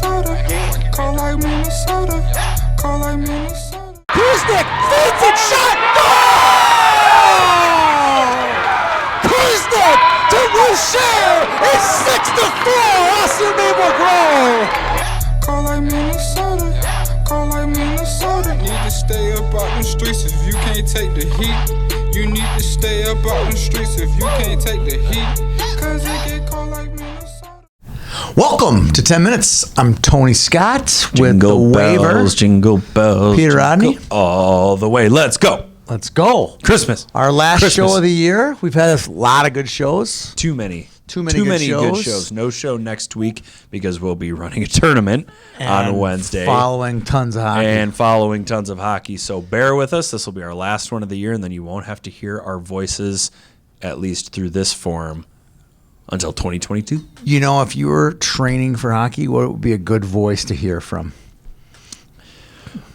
Minnesota. Call like Minnesota. Call like Minnesota. Kuznick feeds it, shot, goal! Kuznick to Boucher. It's 6-4. Austin Maple Grove. Call like Minnesota. Call like Minnesota. Need to stay up out the streets if you can't take the heat. You need to stay up out the streets if you can't take the heat. Cause it get cold like Minnesota. Welcome to 10 Minutes. I'm Tony Scott with Jingle the bells, waiver. jingle bells. Peter Rodney. All the way. Let's go. Let's go. Christmas. Our last Christmas. show of the year. We've had a lot of good shows. Too many good shows. No show next week because we'll be running a tournament on Wednesday. Following tons of hockey. So bear with us. This will be our last one of the year, and then you won't have to hear our voices, at least through this form, until 2022. You know, if you were training for hockey, what would be a good voice to hear from?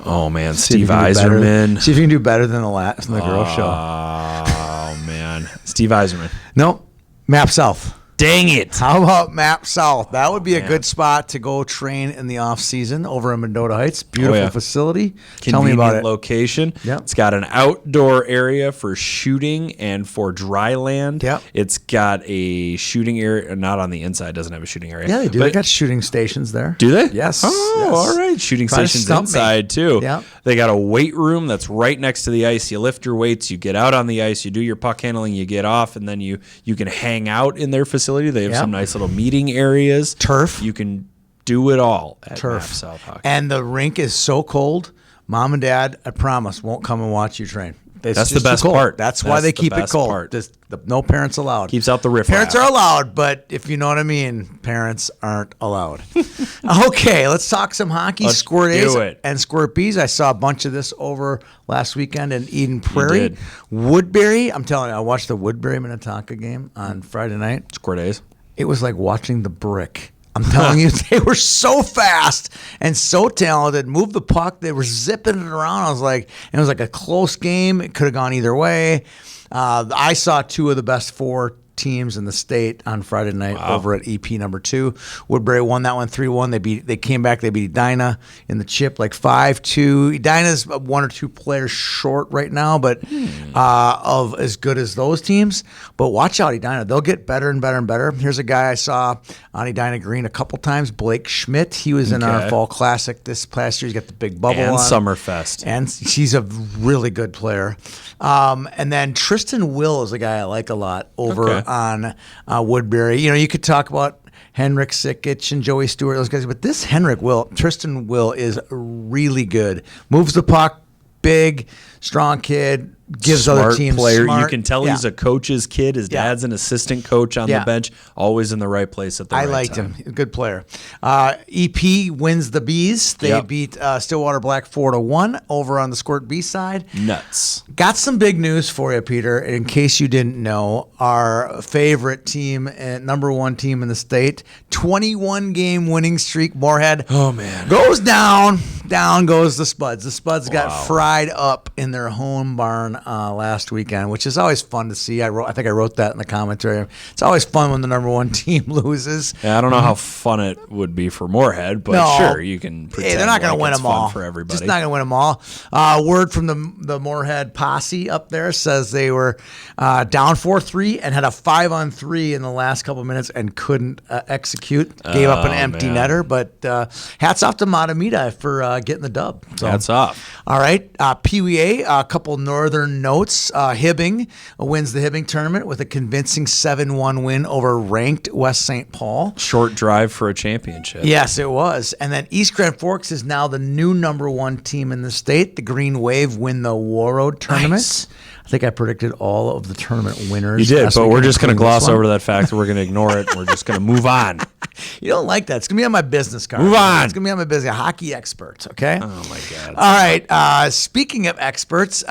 Oh, man. See if Steve you can do better. Eiserman. See if you can do better than the girl show. Oh, man. Steve Eiserman. Nope. Map South. Dang it. How about Map South? That would be a good spot to go train in the off season over in Mendota Heights. Beautiful facility. Tell me about it. Location. Yep. It's got an outdoor area for shooting and for dry land. Yep. It's got a shooting area, not on the inside. Doesn't have a shooting area. Yeah, they do. But they got shooting stations there. do they? Yes. Oh, yes. all right. Shooting Try to stations stump me. inside too. Yep. They got a weight room that's right next to the ice. You lift your weights, you get out on the ice, you do your puck handling, you get off, and then you can hang out in their facility. They have some nice little meeting areas. Turf. You can do it all at Turf. Map South Hockey. And the rink is so cold, Mom and Dad, I promise, won't come and watch you train. It's That's the just too best cold. part. That's why That's they the keep it best cold. part. No parents allowed. Keeps out the riff. Parents are allowed, but if you know what I mean, parents aren't allowed. Okay, let's talk some hockey. Let's Squirt do A's it. and Squirt B's. I saw a bunch of this over last weekend in Eden Prairie. did. Woodbury, I'm telling you, I watched the Woodbury Minnetonka game on Friday night. Square days. It was like watching the brick. I'm telling you, they were so fast and so talented. Moved the puck. They were zipping it around. I was like, and it was like a close game. It could have gone either way. I saw two of the best four teams in the state on Friday night over at EP number 2. Woodbury won that one 3-1. They came back. They beat Edina in the chip like 5-2. Edina's one or two players short right now, but of as good as those teams. But watch out, Edina. They'll get better and better and better. Here's a guy I saw on Edina Green a couple times, Blake Schmidt. He was in our Fall Classic this past year. He's got the big bubble And on. Summerfest. And he's a really good player. And then Tristan Will is a guy I like a lot over on Woodbury. You know, you could talk about Henrik Sikic and Joey Stewart, those guys, but this Tristan Will is really good. Moves the puck, big, strong kid, gives Smart other teams player. smart. You can tell he's a coach's kid. His dad's an assistant coach on the bench, always in the right place at the right time. I liked him. Good player. EP wins the Bees. They beat Stillwater Black 4-1 over on the Squirt B side. Nuts. Got some big news for you, Peter. In case you didn't know, our favorite team, number one team in the state, 21-game winning streak, Moorhead. Oh, man. Goes down. Down goes the Spuds. The Spuds got fried up in their home barn last weekend, which is always fun to see. I think I wrote that in the commentary. It's always fun when the number one team loses. Yeah, I don't know how fun it would be for Moorhead, but sure, you can pretend they're not going to win it's them all. fun for everybody. Just not going to win them all. Word from the Moorhead posse up there says they were down 4-3 and had a 5-on-3 in the last couple of minutes and couldn't execute. Gave up an empty netter, but hats off to Matamita for getting the dub. So, hats off. All right, PWA, a couple northern notes. Hibbing wins the Hibbing tournament with a convincing 7-1 win over ranked West St. Paul. Short drive for a championship. Yes, it was. And then East Grand Forks is now the new number one team in the state. The Green Wave win the Warroad tournament. Nice. I think I predicted all of the tournament winners. You did, last but weekend, we're just going to including gloss this one. over that fact. We're going to ignore it. And we're just going to move on. You don't like that. It's going to be on my business card. Move on. It's going to be on my business. Hockey experts, okay? Oh, my God. All right. Speaking of experts,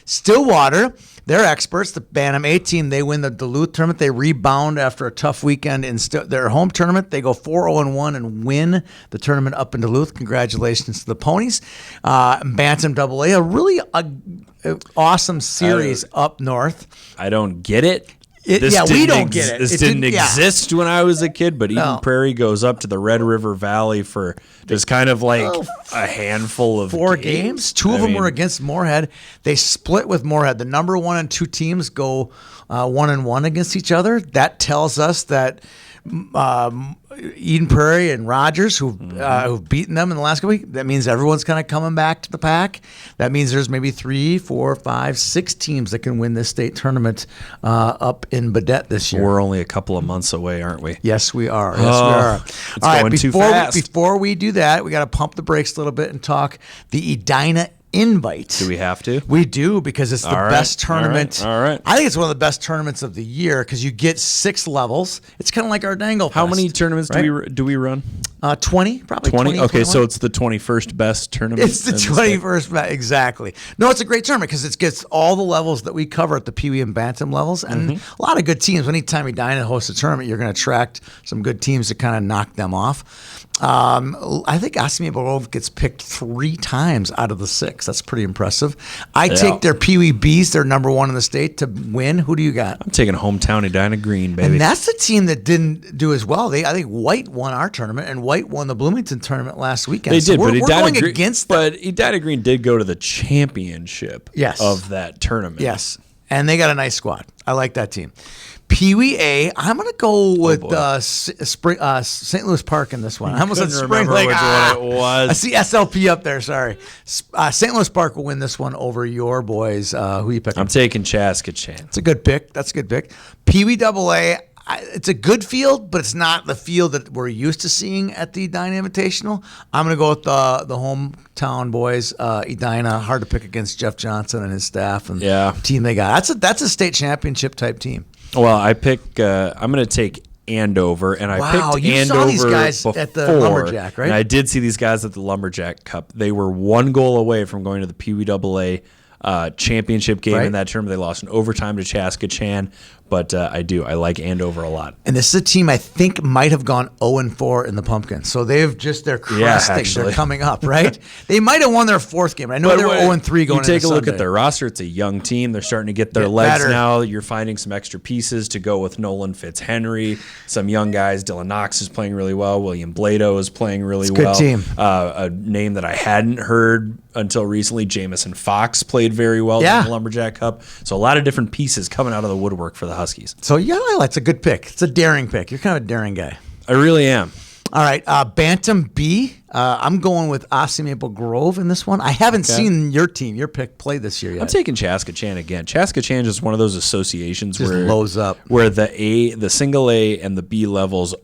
Stillwater, they're experts. The Bantam A team, they win the Duluth tournament. They rebound after a tough weekend in their home tournament. They go 4-0-1 and win the tournament up in Duluth. Congratulations to the Ponies. Bantam AA, a really awesome series up north. I don't get it. we don't get it. This It didn't didn't- yeah. exist when I was a kid, but Eden No. Prairie goes up to the Red River Valley for just kind of like a handful of 4 games. 2 of them were against Moorhead. They split with Moorhead. The number 1 and 2 teams go 1-1 against each other. That tells us that Eden Prairie and Rogers, who've beaten them in the last couple weeks, that means everyone's kind of coming back to the pack. That means there's maybe 3, 4, 5, 6 teams that can win this state tournament up in Badette this year. We're only a couple of months away, aren't we? Yes, we are. Yes, we are. It's going too fast. Before we do that, we got to pump the brakes a little bit and talk the Edina Invite. Do we have to? We do, because it's the best tournament. All right. I think it's one of the best tournaments of the year because you get 6 levels. It's kind of like our Dangle How Fest, many tournaments right? do we run? 20, probably 20? 20. Okay, 21. so it's the 21st best tournament. It's the in state. 21st, exactly. No, it's a great tournament because it gets all the levels that we cover at the Pee Wee and Bantam levels, and a lot of good teams. Anytime Edina hosts a tournament, you're going to attract some good teams to kind of knock them off. I think Osseo Grove gets picked 3 times out of the 6. That's pretty impressive. I take their Pee Wee Bees, they're number 1 in the state, to win. Who do you got? I'm taking hometown Edina Green, baby. And that's the team that didn't do as well. I think White won our tournament, and White won the Bloomington tournament last weekend. They So did, we're but going Edina against them. But Edina Green did go to the championship Yes. of that tournament. Yes, and they got a nice squad. I like that team. Pee Wee A, I'm going to go with St. Louis Park in this one. I almost said Couldn't Spring remember Lake. which one it was. I see SLP up there, sorry. St. Louis Park will win this one over your boys. Who you picking? I'm taking Chaska Chan. It's a good pick. That's a good pick. Pee Wee AA, it's a good field, but it's not the field that we're used to seeing at the Edina Invitational. I'm going to go with the hometown boys, Edina. Hard to pick against Jeff Johnson and his staff and the team they got. That's a state championship type team. Well, I'm going to take Andover, and I picked you Andover saw these guys before, at the Lumberjack, right? And I did see these guys at the Lumberjack Cup. They were 1 goal away from going to the Pee Wee AA championship game in that tournament. They lost in overtime to Chaska Chan, but I like Andover a lot. And this is a team I think might have gone 0-4 in the Pumpkin. So they're cresting. They're coming up, right? They might have won their 4th game. I know they're 0-3 going into You take a look Sunday. at their roster. It's a young team. They're starting to get their legs now. You're finding some extra pieces to go with Nolan Fitzhenry, some young guys. Dylan Knox is playing really well. William Blado is playing really well. Good team. A name that I hadn't heard until recently, Jamison Fox, played very well in the Lumberjack Cup. So a lot of different pieces coming out of the woodwork for the Huskies. So it's a good pick. It's a daring pick. You're kind of a daring guy. I really am. All right, Bantam B. I'm going with Osseo Maple Grove in this one. I haven't seen your pick play this year yet. I'm taking Chaska Chan again. Chaska Chan is one of those associations Just where lows up, where the single A and the B levels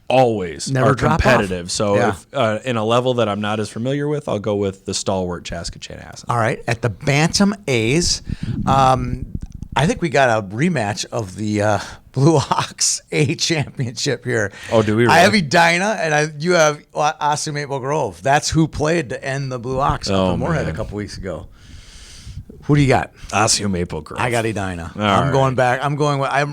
always never are competitive. Off. So if, in a level that I'm not as familiar with, I'll go with the stalwart Chaska Chan Assen. All right, at the Bantam A's, I think we got a rematch of the Blue Hawks A championship here. Oh, do we really? I have Edina, and you have Osseo Maple Grove. That's who played to end the Blue Hawks up in Moorhead a couple weeks ago. Who do you got? Osseo Maple Grove. I got Edina. I'm going back. I'm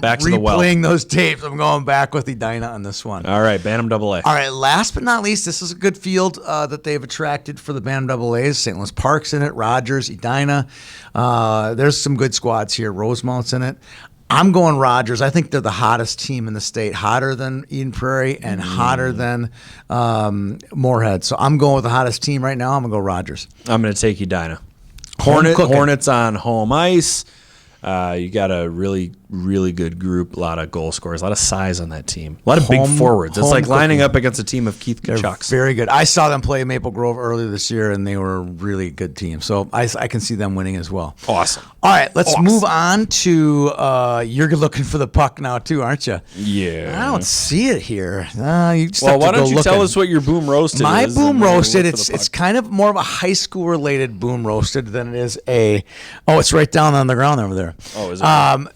back to the well. replaying those tapes. I'm going back with Edina on this one. All right, Bantam AA. All right, last but not least, this is a good field that they've attracted for the Bantam AA's. St. Louis Park's in it, Rogers, Edina. There's some good squads here. Rosemount's in it. I'm going Rogers. I think they're the hottest team in the state, hotter than Eden Prairie and hotter than Moorhead. So I'm going with the hottest team right now. I'm going to go Rogers. I'm going to take Edina. Hornets on home ice. You got a really, really good group, a lot of goal scorers, a lot of size on that team, a lot of big forwards. It's like lining up against a team of Keith Kachuk's. Very good. I saw them play Maple Grove earlier this year, and they were a really good team. So I can see them winning as well. Awesome. All right, let's move on to you're looking for the puck now too, aren't you? Yeah. I don't see it here. You just well, have to why go don't you looking. tell us what your boom roasted My is? boom roasted, it's kind of more of a high school related boom roasted than it is it's right down on the ground over there. Oh, is it?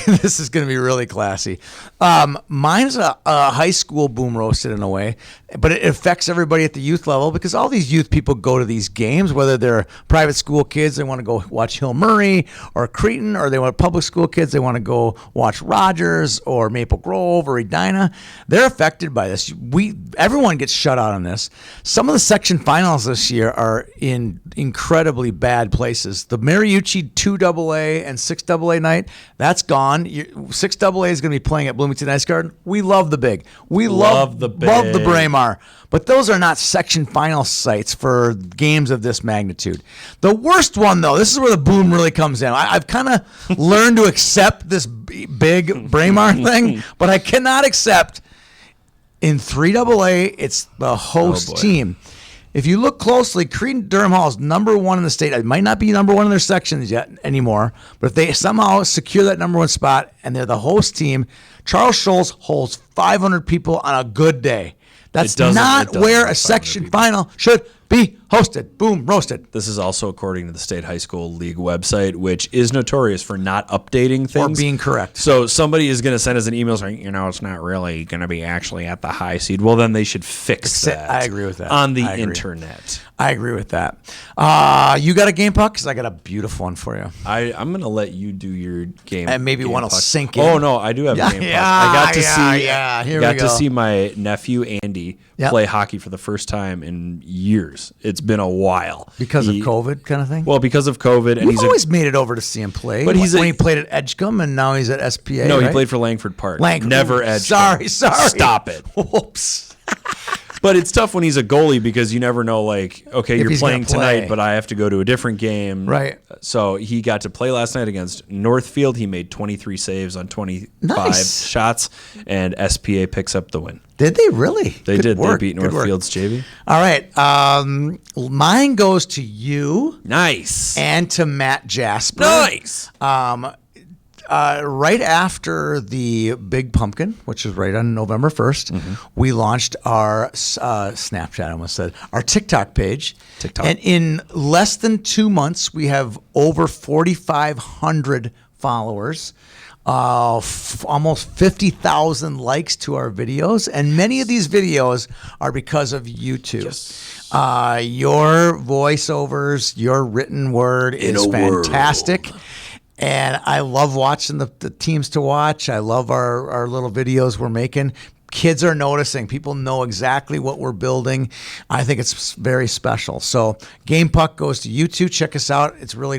This is going to be really classy. Mine's a high school boom roasted in a way, but it affects everybody at the youth level because all these youth people go to these games, whether they're private school kids, they want to go watch Hill Murray or Cretin, or they want public school kids, they want to go watch Rogers or Maple Grove or Edina. They're affected by this. Everyone gets shut out on this. Some of the section finals this year are in incredibly bad places. The Mariucci 2AA and 6AA night, That's gone. 6AA is going to be playing at Bloomington Ice Garden. We love the big. We love the Braemar. But those are not section final sites for games of this magnitude. The worst one, though, this is where the boom really comes in. I've kind of learned to accept this big Braemar thing, but I cannot accept in 3AA, it's the host team. If you look closely, Cretin-Durham Hall is number one in the state. It might not be number one in their sections yet anymore, but if they somehow secure that number one spot and they're the host team, Charles Schulz holds 500 people on a good day. That's not where a section final should be hosted. Boom, roasted. This is also according to the State High School League website, which is notorious for not updating things. Or being correct. So somebody is going to send us an email saying, it's not really going to be actually at the high seed. Well, then they should fix that. I agree with that. On the internet. I agree with that. You got a game puck? Because I got a beautiful one for you. I'm going to let you do your game. And maybe one will sink in. Oh, no, I do have a game puck. I got to see my nephew, Andy, play hockey for the first time in years. It's been a while. Because of COVID kind of thing? Well, because of COVID. And We've always made it over to see him play. But when he played at Edgecombe and now he's at SPA, No, right? He played for Langford Park. Never Edgecombe. Sorry. Stop it. Whoops. But it's tough when he's a goalie because you never know, you're playing tonight, but I have to go to a different game. Right. So he got to play last night against Northfield. He made 23 saves on 25 shots, and SPA picks up the win. Did they really? They did. They beat Northfield's JV. All right. Mine goes to you. Nice. And to Matt Jasper. Nice. Right after the Big Pumpkin, which was right on November 1st, we launched our Snapchat, I almost said, our TikTok page. And in less than 2 months, we have over 4,500 followers, almost 50,000 likes to our videos. And many of these videos are because of YouTube. Yes. Your voiceovers, your written word is fantastic. And I love watching the teams to watch. I love our little videos we're making. Kids are noticing. People know exactly what we're building. I think it's very special. So Game Puck goes to YouTube. Check us out. It's really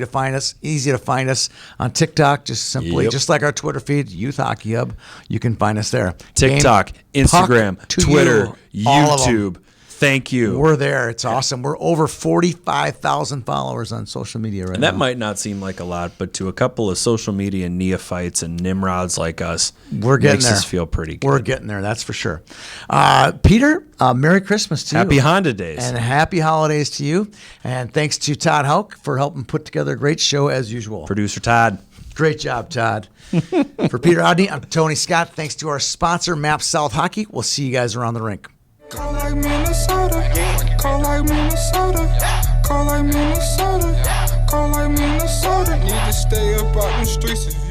easy to find us on TikTok. Just simply, just like our Twitter feed, Youth Hockey Hub. You can find us there. TikTok, Instagram, Twitter, YouTube. Thank you. We're there. It's awesome. We're over 45,000 followers on social media right now. And that might not seem like a lot, but to a couple of social media neophytes and nimrods like us, we're getting there. Makes us feel pretty good. We're getting there, that's for sure. Peter, Merry Christmas to you. Happy Honda Days. And happy holidays to you. And thanks to Todd Houck for helping put together a great show as usual. Producer Todd. Great job, Todd. For Peter Odney, I'm Tony Scott. Thanks to our sponsor, Map South Hockey. We'll see you guys around the rink. Call like Minnesota, call like Minnesota, call like Minnesota, call like Minnesota. Need to stay up out in the streets if